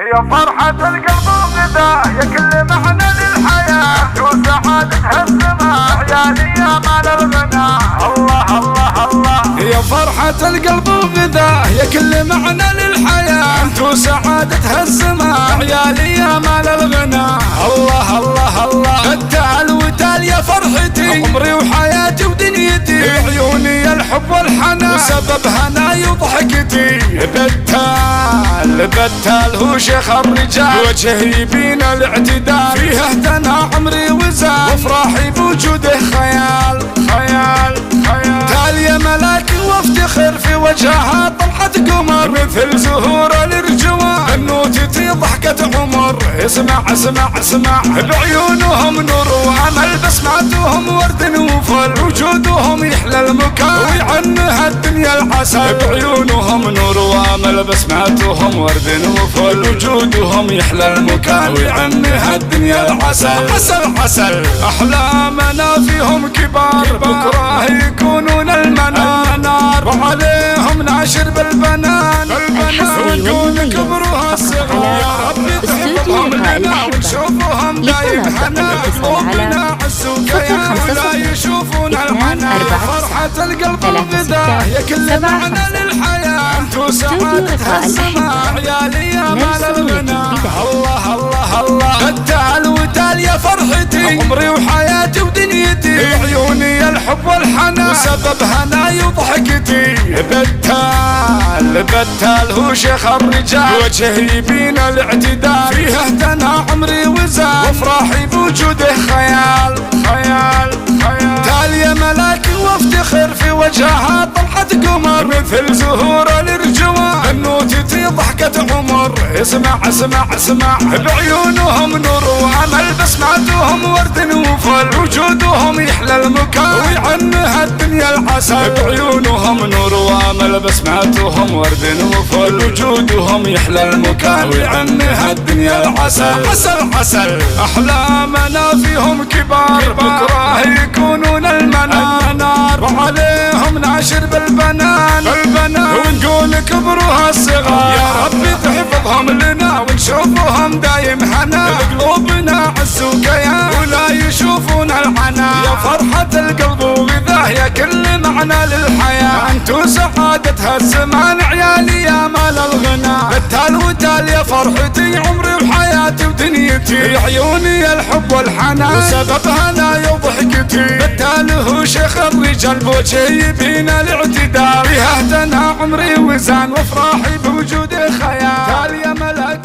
هي فرحة القلب وغذاء يا كل معنى للحياة وسعادتها السماء عيالي يا مال الغنى. الله الله الله. هي فرحة القلب وغذاء يا كل معنى للحياة وسعادتها السماء عيالي يا مال الغنى. الله الله الله. التال وتال يا فرحتي عمري وحياتي ودنيتي عيوني الحب والحنان وسبب هناي وضحكتي. بتال هو شيخ الرجال وجهي يبين الاعتدال فيه اهتنى عمري وزال وافراحي بوجوده خيال خيال خيال. تال يا ملاكي وافتخر في وجهها طلعت قمر مثل زهور الارجوان بنوتتي ضحكة عمر. اسمع اسمع اسمع بعيونهم نور وامل بسمعتهم ورد وفل وجودهم يحلى المكان ويعنها الدنيا العسل. بعيونهم نور وامل بسمعتهم ورد وفل وجودهم يحلى المكان ويعنها الدنيا العسل. عسل عسل احلامنا فيهم كبار بكره يكونون المنار وعليهم ناشر بالبنان ونقول كبرها الصغار. يا ربي تحفظهم لنا ونشوفهم دايم حنا قلوبنا عز وكيان ولا يشوفون الحنان. فرحة القلب وغذاء يا كل معنى للحياة وسعادتها السماء عيالي يا مال الغنى. الله الله الله. التال وتال يا فرحتي عمري وحياتي ودنيتي عيوني الحب والحنان وسبب هناي وضحكتي. بتال هو شيخ الرجال وجهي يبين الاعتدال فيه اهتنى عمري وزال وافراحي بوجوده خيال خيال خيال. تال يا ملاكي وافتخر في وجهها طلعت قمر مثل زهور الارجوان بنوتتي ضحكة عمر. اسمع اسمع اسمع بعيونهم نور وامل بسمعتهم ورد وفل وجودهم يحلى المكان ويعنها الدنيا العسل. بعيونهم نور وامل بسمعتهم ورد وفل وجودهم يحلى المكان ويعنها الدنيا العسل. عسل عسل احلامنا فيهم كبار بكره يكونون المنار وعليهم ناشر بالبنان ونقول كبرها الصغار. يا ربي تحفظهم لنا ونشوفهم دايم حنا قلوبنا عز وكيان ولا يشوفون الحنان. يا فرحة القلب وغذاه يا كل معنى للحياة انت وسعادتها الزمان عيالي يا مال الغنى. التال وتال يا فرحتي عمري وحياتي ودنيتي عيوني الحب والحنان وسبب هنايا وضحكتي. التال هو شيخ الرجال بوجهي يبين الاعتدال فيه اهتنى عمري وزان وافراحي بوجوده خيال. تال يا ملاك